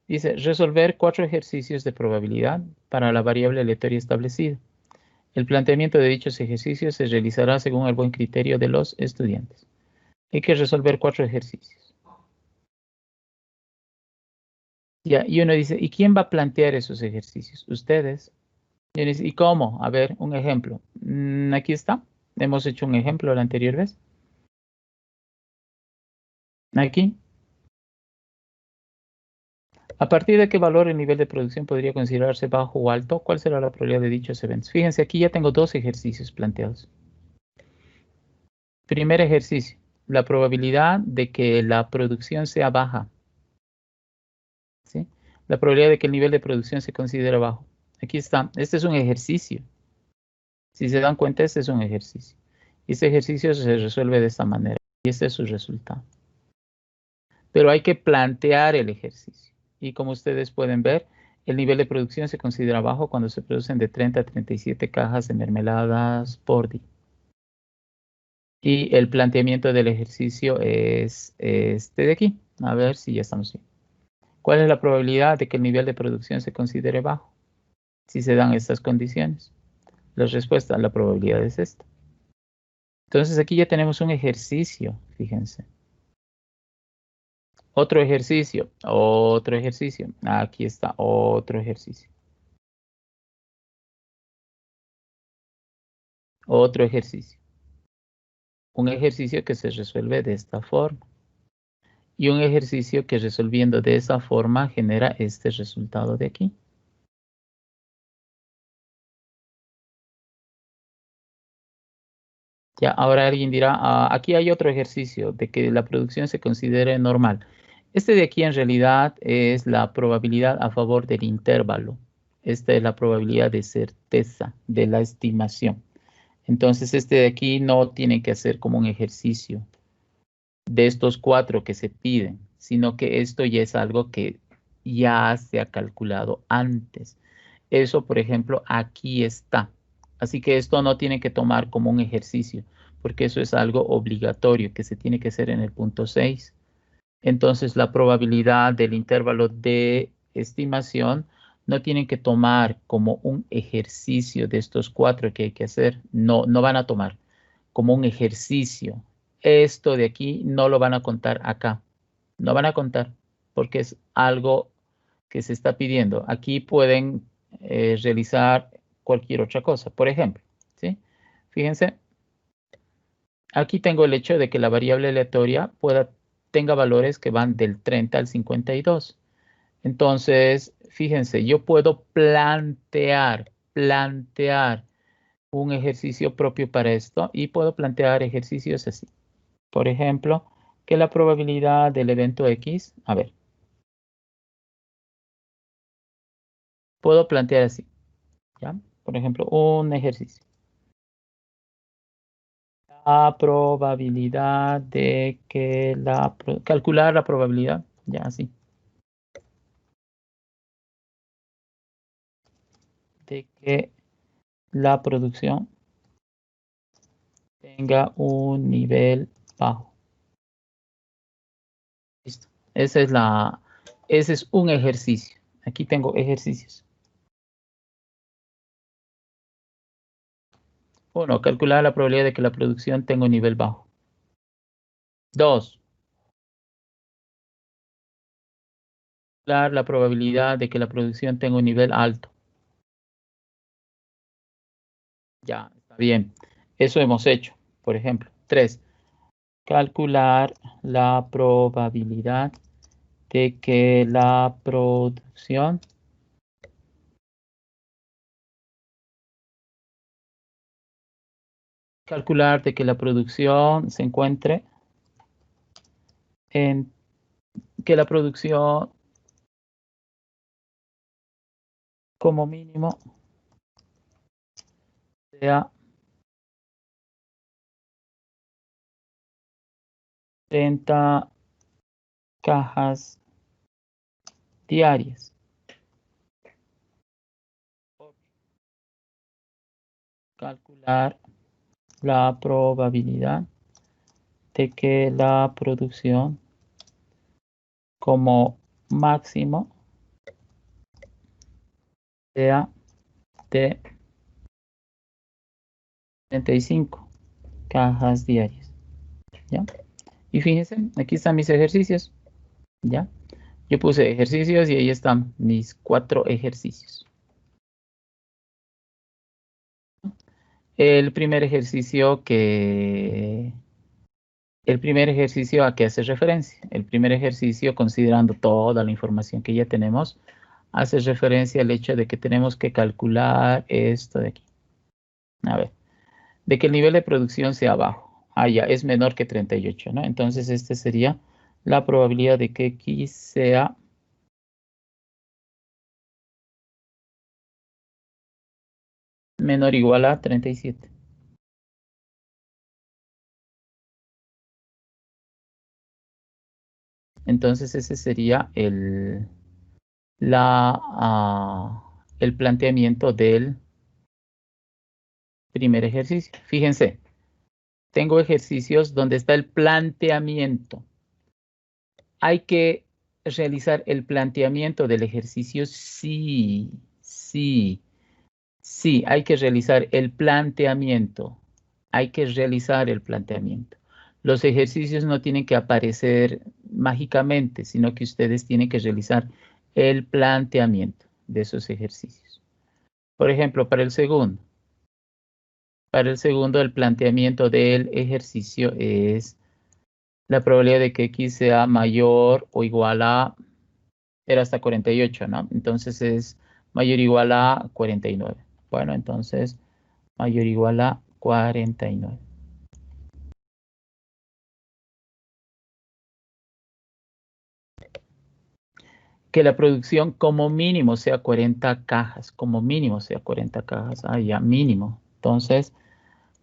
Dice, resolver 4 ejercicios de probabilidad para la variable aleatoria establecida. El planteamiento de dichos ejercicios se realizará según el buen criterio de los estudiantes. Hay que resolver 4 ejercicios. Ya, y uno dice, ¿y quién va a plantear esos ejercicios? Ustedes. Y uno dice, ¿y cómo? A ver, un ejemplo. Aquí está. Hemos hecho un ejemplo la anterior vez. Aquí. ¿A partir de qué valor el nivel de producción podría considerarse bajo o alto? ¿Cuál será la probabilidad de dichos eventos? Fíjense, aquí ya tengo dos ejercicios planteados. Primer ejercicio, la probabilidad de que la producción sea baja. ¿Sí? La probabilidad de que el nivel de producción se considere bajo. Aquí está. Este es un ejercicio. Si se dan cuenta, este es un ejercicio. Y este ejercicio se resuelve de esta manera. Y este es su resultado. Pero hay que plantear el ejercicio. Y como ustedes pueden ver, el nivel de producción se considera bajo cuando se producen de 30 a 37 cajas de mermeladas por día. Y el planteamiento del ejercicio es este de aquí. A ver si ya estamos bien. ¿Cuál es la probabilidad de que el nivel de producción se considere bajo? Si se dan estas condiciones. La respuesta, la probabilidad es esta. Entonces aquí ya tenemos un ejercicio, fíjense. Otro ejercicio, otro ejercicio. Aquí está otro ejercicio. Otro ejercicio. Un ejercicio que se resuelve de esta forma. Y un ejercicio que resolviendo de esa forma genera este resultado de aquí. Ya, ahora alguien dirá, aquí hay otro ejercicio de que la producción se considere normal. Este de aquí en realidad es la probabilidad a favor del intervalo. Esta es la probabilidad de certeza de la estimación. Entonces este de aquí no tiene que hacer como un ejercicio de estos 4 que se piden, sino que esto ya es algo que ya se ha calculado antes. Eso, por ejemplo, aquí está. Así que esto no tiene que tomar como un ejercicio, porque eso es algo obligatorio que se tiene que hacer en el punto 6. Entonces, la probabilidad del intervalo de estimación no tienen que tomar como un ejercicio de estos 4 que hay que hacer. No, no van a tomar como un ejercicio. Esto de aquí no lo van a contar acá. No van a contar porque es algo que se está pidiendo. Aquí pueden realizar cualquier otra cosa. Por ejemplo, ¿sí? Fíjense, aquí tengo el hecho de que la variable aleatoria tenga valores que van del 30 al 52. Entonces, fíjense, yo puedo plantear un ejercicio propio para esto y puedo plantear ejercicios así. Por ejemplo, que la probabilidad del evento X, a ver, puedo plantear así, ¿ya? Por ejemplo, un ejercicio. La probabilidad de que calcular la probabilidad, ya así, de que la producción tenga un nivel bajo. Listo. Ese es un ejercicio. Aquí tengo ejercicios. 1. Calcular la probabilidad de que la producción tenga un nivel bajo. 2. Calcular la probabilidad de que la producción tenga un nivel alto. Ya, está bien. Eso hemos hecho. Por ejemplo, 3. Calcular la probabilidad de que la producción se encuentre en que la producción como mínimo sea 30 cajas diarias. Calcular la probabilidad de que la producción como máximo sea de 35 cajas diarias. ¿Ya? Y fíjense, aquí están mis ejercicios. ¿Ya? Yo puse ejercicios y ahí están mis 4 ejercicios. El primer ejercicio que El primer ejercicio, ¿a qué hace referencia? El primer ejercicio, considerando toda la información que ya tenemos, hace referencia al hecho de que tenemos que calcular esto de aquí. A ver, de que el nivel de producción sea bajo. Ah, ya, es menor que 38, ¿no? Entonces, esta sería la probabilidad de que X sea menor o igual a 37. Entonces, ese sería el planteamiento del primer ejercicio. Fíjense, tengo ejercicios donde está el planteamiento. Hay que realizar el planteamiento del ejercicio, sí, sí, sí, hay que realizar el planteamiento. Hay que realizar el planteamiento. Los ejercicios no tienen que aparecer mágicamente, sino que ustedes tienen que realizar el planteamiento de esos ejercicios. Por ejemplo, para el segundo, el planteamiento del ejercicio es la probabilidad de que X sea mayor o igual a, era hasta 48, ¿no? Entonces es mayor o igual a 49. Bueno, entonces mayor o igual a 49. Que la producción como mínimo sea 40 cajas, como mínimo sea 40 cajas. Ah, ya, mínimo. Entonces,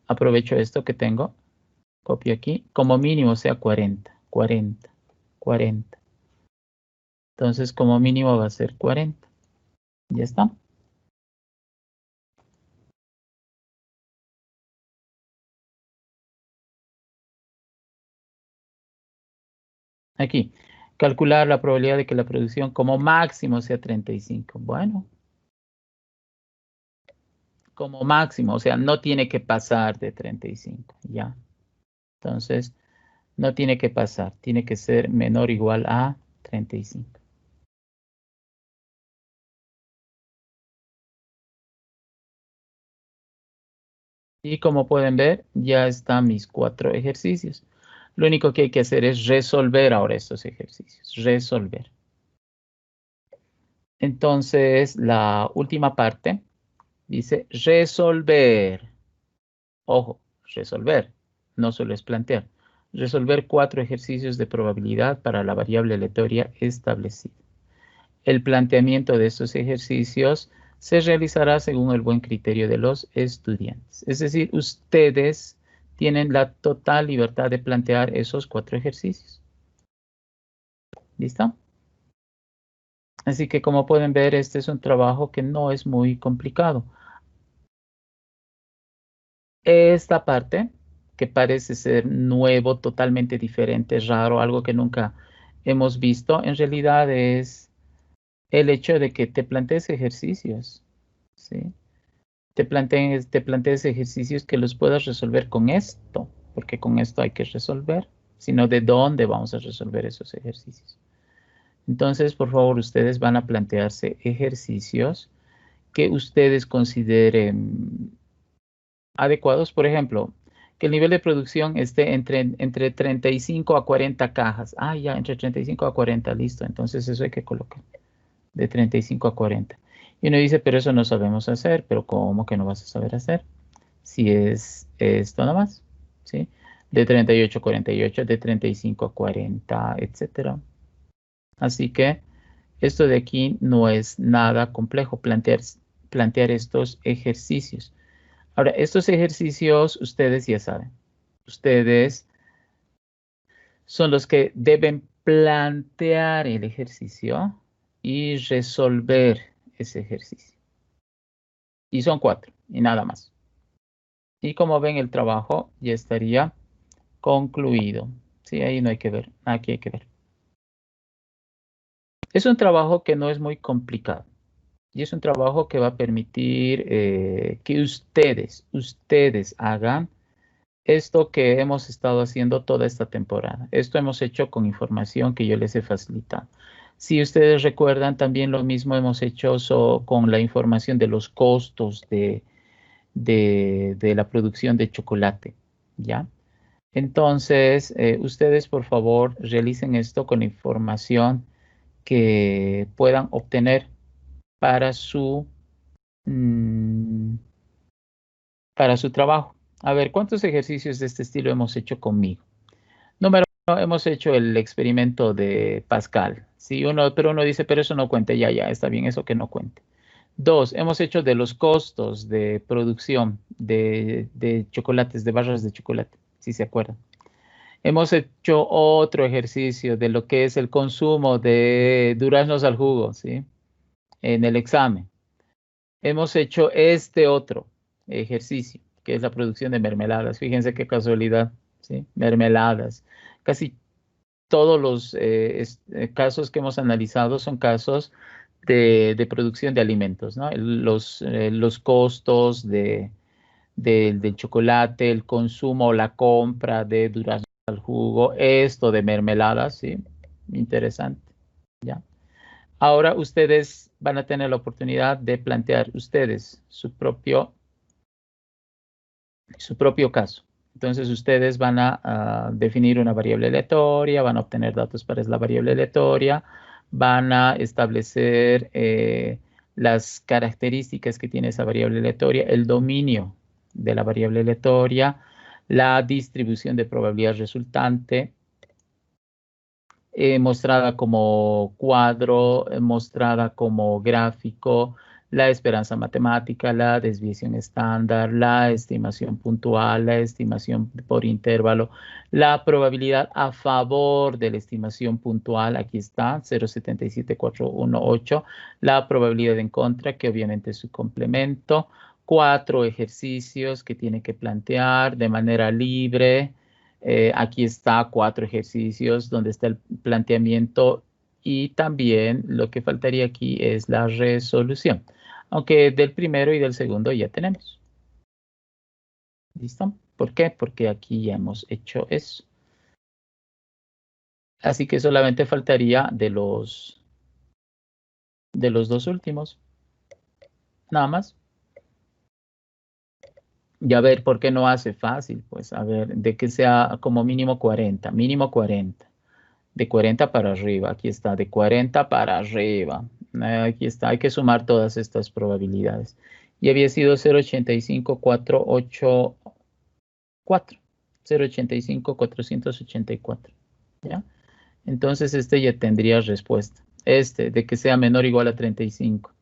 aprovecho esto que tengo, copio aquí, como mínimo sea 40, 40, 40. Entonces, como mínimo va a ser 40. Ya está. Aquí, calcular la probabilidad de que la producción como máximo sea 35. Bueno, como máximo, o sea, no tiene que pasar de 35, ya. Entonces, no tiene que pasar, tiene que ser menor o igual a 35. Y como pueden ver, ya están mis 4 ejercicios. Lo único que hay que hacer es resolver ahora estos ejercicios, resolver. Entonces, la última parte dice resolver. Ojo, resolver, no solo es plantear. Resolver 4 ejercicios de probabilidad para la variable aleatoria establecida. El planteamiento de estos ejercicios se realizará según el buen criterio de los estudiantes. Es decir, ustedes tienen la total libertad de plantear esos 4 ejercicios. ¿Listo? Así que como pueden ver, este es un trabajo que no es muy complicado. Esta parte, que parece ser nuevo, totalmente diferente, raro, algo que nunca hemos visto, en realidad es el hecho de que te plantees ejercicios, ¿sí? Te plantees ejercicios que los puedas resolver con esto, porque con esto hay que resolver, sino de dónde vamos a resolver esos ejercicios. Entonces, por favor, ustedes van a plantearse ejercicios que ustedes consideren adecuados. Por ejemplo, que el nivel de producción esté entre 35 a 40 cajas. Ah, ya, entre 35 a 40, listo. Entonces eso hay que colocar, de 35 a 40. Y uno dice, pero eso no sabemos hacer. Pero ¿cómo que no vas a saber hacer? Si es esto nomás, ¿sí? De 38 a 48, de 35 a 40, etcétera. Así que esto de aquí no es nada complejo, plantear estos ejercicios. Ahora, estos ejercicios ustedes ya saben. Ustedes son los que deben plantear el ejercicio y resolver ese ejercicio. Y son 4 y nada más. Y como ven, el trabajo ya estaría concluido. Sí, ahí no hay que ver, aquí hay que ver. Es un trabajo que no es muy complicado. Y es un trabajo que va a permitir que ustedes hagan esto que hemos estado haciendo toda esta temporada. Esto hemos hecho con información que yo les he facilitado. Si ustedes recuerdan, también lo mismo hemos hecho con la información de los costos de la producción de chocolate, ¿ya? Entonces, ustedes por favor realicen esto con la información que puedan obtener para mm, para su trabajo. A ver, ¿cuántos ejercicios de este estilo hemos hecho conmigo? Número uno, hemos hecho el experimento de Pascal. Sí, pero uno dice, pero eso no cuente, ya, está bien, eso que no cuente. Dos, hemos hecho de los costos de producción de chocolates, de barras de chocolate, si se acuerdan. Hemos hecho otro ejercicio de lo que es el consumo de duraznos al jugo, ¿sí? En el examen. Hemos hecho este otro ejercicio, que es la producción de mermeladas. Fíjense qué casualidad, ¿sí? Mermeladas. Casi todos los casos que hemos analizado son casos de producción de alimentos, ¿no? Los costos del chocolate, el consumo o la compra de duraznos al jugo, esto de mermeladas, ¿sí? Interesante, ¿ya? Ahora ustedes van a tener la oportunidad de plantear ustedes su propio caso. Entonces ustedes van a definir una variable aleatoria, van a obtener datos para la variable aleatoria, van a establecer las características que tiene esa variable aleatoria, el dominio de la variable aleatoria, la distribución de probabilidad resultante, mostrada como cuadro, mostrada como gráfico, la esperanza matemática, la desviación estándar, la estimación puntual, la estimación por intervalo, la probabilidad a favor de la estimación puntual, aquí está, 0,77418, la probabilidad en contra, que obviamente es su complemento, 4 ejercicios que tiene que plantear de manera libre. Aquí está 4 ejercicios donde está el planteamiento y también lo que faltaría aquí es la resolución. Aunque del primero y del segundo ya tenemos. ¿Listo? ¿Por qué? Porque aquí ya hemos hecho eso. Así que solamente faltaría de los dos últimos. Nada más. Y a ver, ¿por qué no hace fácil? Pues a ver, de que sea como mínimo 40, mínimo 40. De 40 para arriba, aquí está, de 40 para arriba. Aquí está, hay que sumar todas estas probabilidades. Y había sido 0,85484. 0,85484. ¿Ya? Entonces este ya tendría respuesta. Este, de que sea menor o igual a 35.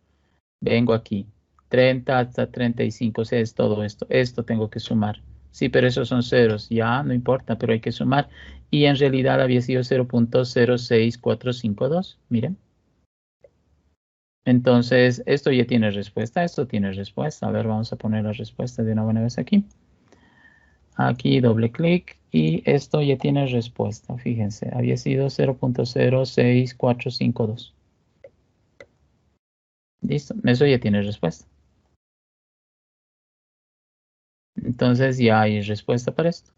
Vengo aquí. 30 hasta 35, o sea, es todo esto. Esto tengo que sumar. Sí, pero esos son ceros. Ya, no importa, pero hay que sumar. Y en realidad había sido 0,06452. Miren. Entonces, esto ya tiene respuesta. Esto tiene respuesta. A ver, vamos a poner la respuesta de una buena vez aquí. Aquí doble clic y esto ya tiene respuesta. Fíjense, había sido 0,06452. Listo, eso ya tiene respuesta. Entonces ya hay respuesta para esto.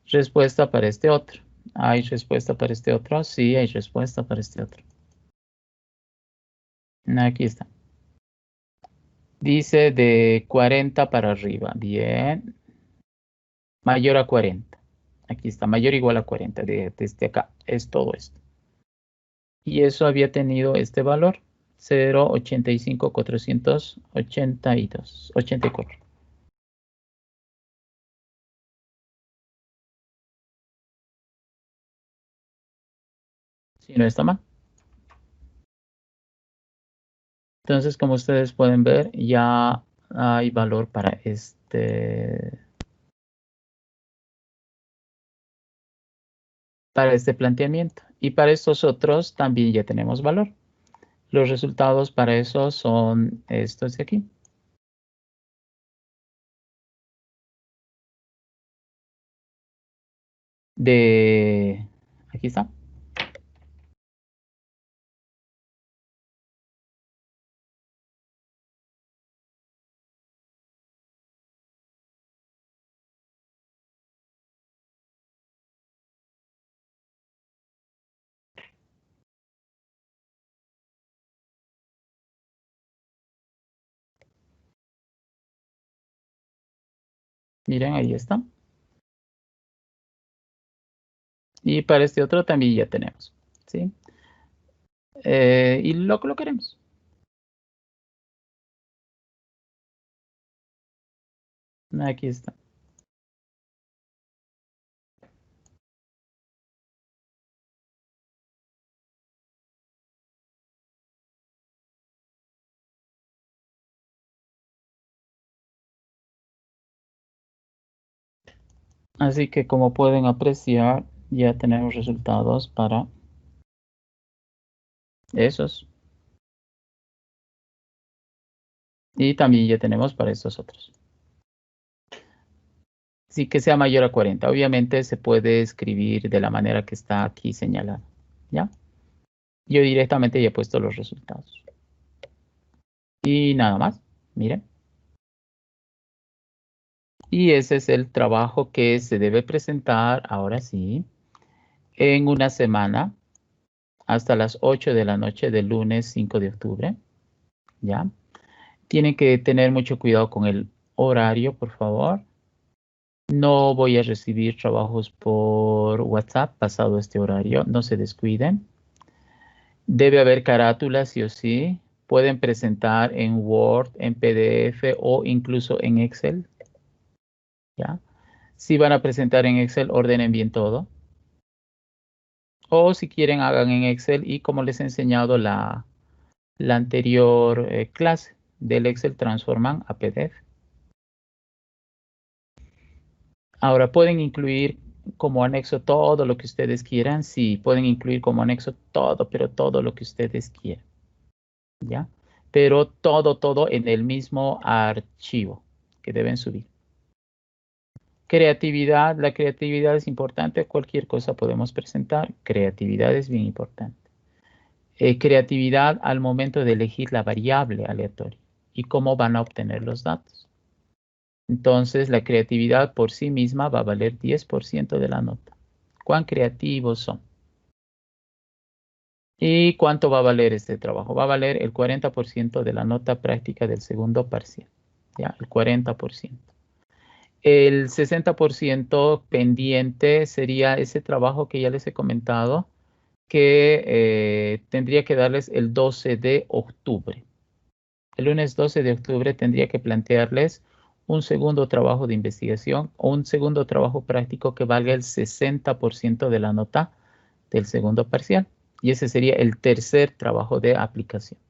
Respuesta para este otro. ¿Hay respuesta para este otro? Sí, hay respuesta para este otro. Aquí está. Dice de 40 para arriba. Bien. Mayor a 40. Aquí está, mayor o igual a 40. Desde acá es todo esto. Y eso había tenido este valor. 0,85482. 84. Si no está mal. Entonces, como ustedes pueden ver, ya hay valor para este planteamiento. Y para estos otros también ya tenemos valor. Los resultados para eso son estos de aquí. Aquí está. Miren, ahí está. Y para este otro también ya tenemos, ¿sí? Y lo colocaremos. Aquí está. Así que como pueden apreciar, ya tenemos resultados para esos. Y también ya tenemos para estos otros. Sí, que sea mayor a 40. Obviamente se puede escribir de la manera que está aquí señalada. ¿Ya? Yo directamente ya he puesto los resultados. Y nada más. Miren. Y ese es el trabajo que se debe presentar, ahora sí, en una semana, hasta las 8 de la noche del lunes 5 de octubre. ¿Ya? Tienen que tener mucho cuidado con el horario, por favor. No voy a recibir trabajos por WhatsApp pasado este horario. No se descuiden. Debe haber carátulas, sí o sí. Pueden presentar en Word, en PDF o incluso en Excel. ¿Ya? Si van a presentar en Excel, ordenen bien todo. O si quieren, hagan en Excel y como les he enseñado la anterior clase del Excel, transforman a PDF. Ahora, pueden incluir como anexo todo lo que ustedes quieran. Sí, pueden incluir como anexo todo, pero todo lo que ustedes quieran. ¿Ya? Pero todo en el mismo archivo que deben subir. Creatividad, la creatividad es importante, cualquier cosa podemos presentar. Creatividad es bien importante. Creatividad al momento de elegir la variable aleatoria y cómo van a obtener los datos. Entonces, la creatividad por sí misma va a valer 10% de la nota. ¿Cuán creativos son? ¿Y cuánto va a valer este trabajo? Va a valer el 40% de la nota práctica del segundo parcial. ¿Ya? El 40%. El 60% pendiente sería ese trabajo que ya les he comentado, que tendría que darles el 12 de octubre. El lunes 12 de octubre tendría que plantearles un segundo trabajo de investigación o un segundo trabajo práctico que valga el 60% de la nota del segundo parcial. Y ese sería el tercer trabajo de aplicación.